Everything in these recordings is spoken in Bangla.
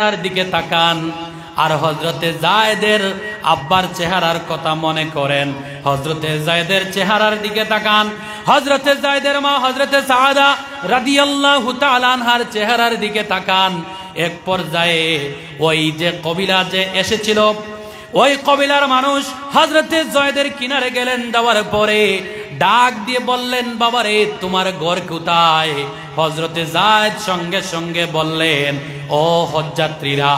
তার দিকে তাকান আর হযরতে যায়েদের আব্বার চেহারার কথা মনে করেন। হযরতে যায়েদের চেহারার দিকে তাকান, হযরতে যায়েদের মা হযরতে সাআদা রাদিয়াল্লাহু তাআলা আনহার চেহারার দিকে তাকান। এক পর্যায়ে ওই যে কবিলা যে এসেছিল, ওই কবিলার মানুষ হযরতে যায়েদের কিনারে গেলেন। যাওয়ার পরে ডাক দিয়ে বললেন, বাবারে তোমার ঘর কোথায়? হযরতে যায়েদ সঙ্গে সঙ্গে বললেন, ও হজযাত্রীরা,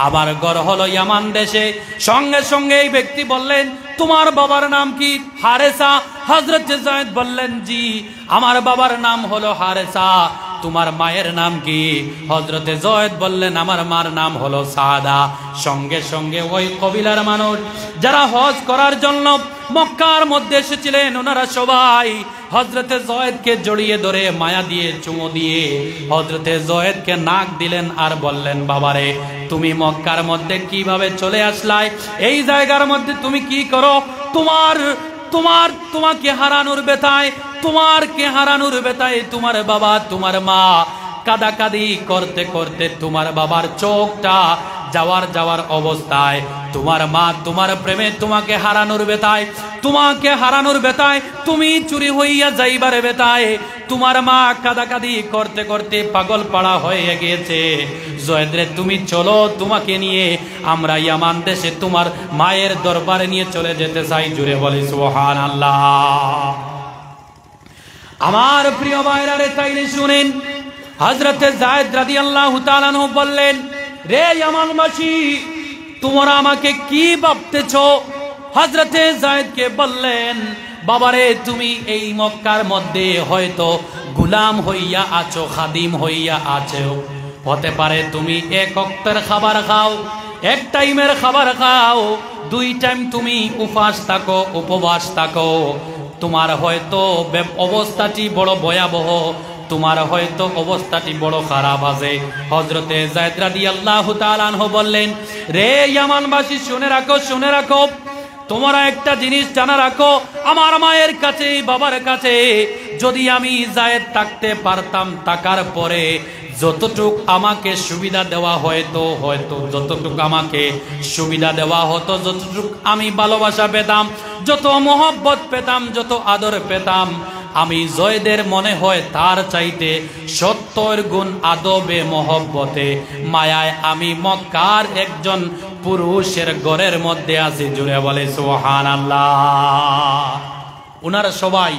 আমার ঘর হলো ইয়ামান দেশে। সঙ্গে সঙ্গে এই ব্যক্তি বললেন, তোমার বাবার নাম কি? হারেসা। হযরতে যায়েদ বললেন, জি আমার বাবার নাম হলো হারেসা। তোমার মায়ের নাম কি? হযরতে যায়েদ বললেন, আমার মার নাম হলো সাআদা। সঙ্গে সঙ্গে ওই কবিলার মানুষ যারা হজ করার জন্য মক্কার মধ্যে এসেছিলেন, ওনারা সবাই হযরতে যায়েদকে জড়িয়ে ধরে মায়া দিয়ে চুমো দিয়ে হযরতে যায়েদকে নাক দিলেন আর বললেন, বাবারে তুমি মক্কার মধ্যে কিভাবে চলে আসলাই? এই জায়গার মধ্যে তুমি কি করো? তোমাকে হারানোর ব্যথায়, তোমার বাবা তোমার মা কাদাকাদি করতে করতে তোমার বাবার চোখটা যাওয়ার অবস্থায়, তোমার মা তোমার প্রেমে তোমাকে হারানোর ব্যথায় তুমি চুরি হইয়া যাইবার ব্যথায় তোমার মা কাদাকাদি করতে করতে পাগল পাড়া হয়ে গিয়েছে। যায়েদ রে তুমি চলো, তোমাকে নিয়ে আমরা ইয়ামান দেশে তোমার মায়ের দরবারে নিয়ে চলে যেতে চাই। জুড়ে বলি সুবহানাল্লাহ। আমার প্রিয় ভাইরা রে, তাইলে শুনেন, হযরতে যায়েদ রাদিয়াল্লাহু তাআলা আনহু বললেন, রে ইয়ামানবাসী, তোমরা আমাকে কি ভাবতেছো? হযরতে যায়েদকে বললেন, বাবারে তুমি এই মক্কার মধ্যে হয়তো গোলাম হইয়া আছো, খাদিম হইয়া আছো, হতে পারে তুমি এক ওয়াক্তের খাবার খাও, এক টাইমের খাবার খাও, 2 টাইম তুমি উপবাস থাকো, তোমার হয়তো অবস্থাটি বড় ভয়াবহ, তোমার হয়তো অবস্থাটি বড় খারাপ আছে। হযরতে যায়েদ রাদিয়াল্লাহু তাআলা আনহু বললেন, রে ইয়ামানবাসী, শুনে রাখো, তোমরা একটা জিনিস জানা রাখো, আমার মায়ের কাছে বাবার কাছে যদি আমি যায়েদ থাকতে পারতাম, থাকার পরে যতটুক আমাকে সুবিধা দেওয়া হতো, যতটুক আমি ভালোবাসা পেতাম, যত মহব্বত পেতাম, যত আদর পেতাম, আমি যায়েদের মনে হয় তার চাইতে 70 গুণ আদবে মহব্বতে মায়ায় আমি মক্কার একজন পুরুষের ঘরের মধ্যে আছি। জুড়ে বলে সুবহানাল্লাহ। ওনারা সবাই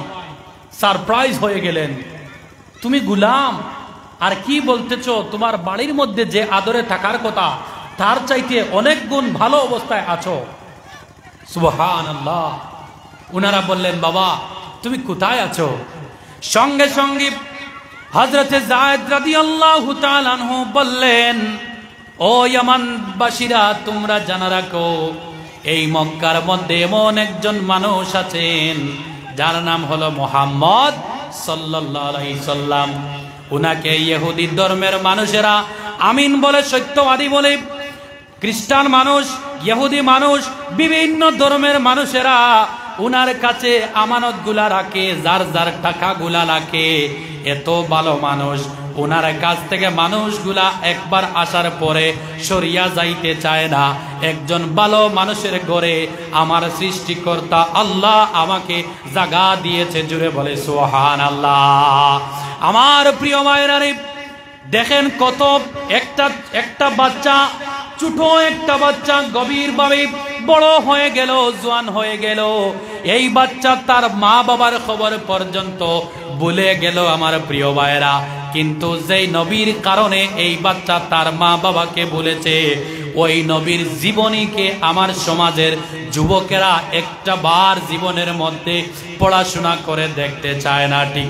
সারপ্রাইজ হয়ে গেলেন, তুমি গোলাম আর কি বলতেছো? তোমার বাড়ির মধ্যে যে আদরে থাকার কথা তার চাইতে অনেক গুণ ভালো অবস্থায় আছো। সুবহানাল্লাহ। ওনারা বললেন, বাবা তুমি কোথায় আছো? সঙ্গে সঙ্গে হযরতে যায়েদ রাদিয়াল্লাহু তাআলা আনহু বললেন, ও ইয়ামানবাসীরা, তোমরা জানা রাখো, এই মক্কার মধ্যে এমন একজন মানুষ আছেন যার নাম হলো মুহাম্মদ সাল্লাল্লাহু আলাইহি সাল্লাম। উনাকে ইহুদি ধর্মের মানুষেরা আমিন বলে, সত্যবাদী বলে, খ্রিস্টান মানুষ, ইহুদি মানুষ, বিভিন্ন ধর্মের মানুষেরা উনার কাছে আমানত গুলা রাখে, যার টাকা গুলা রাখে। এত ভালো মানুষ, উনার কাছ থেকে মানুষগুলা একবার আসার পরে সরিয়া যাইতে চায় না। একজন ভালো মানুষের ঘরে আমার সৃষ্টিকর্তা আল্লাহ আমাকে জায়গা দিয়েছে। জুড়ে বলে সুবহানাল্লাহ। আমার প্রিয় মায়েরা, দেখেন কত একটা বাচ্চা, ছোট একটা বাচ্চা গভীরভাবে বড় হয়ে গেল, জওয়ান হয়ে গেল। এই বাচ্চা তার মা বাবার খবর পর্যন্ত ভুলে গেল আমার প্রিয় ভাইরা। কিন্তু যেই নবীর কারণে এই বাচ্চা তার মা বাবাকে ভুলেছে, ওই নবীর জীবনীকে আমার সমাজের যুবকেরা একটা বার জীবনের মধ্যে পড়াশোনা করে দেখতে চায় না। ঠিক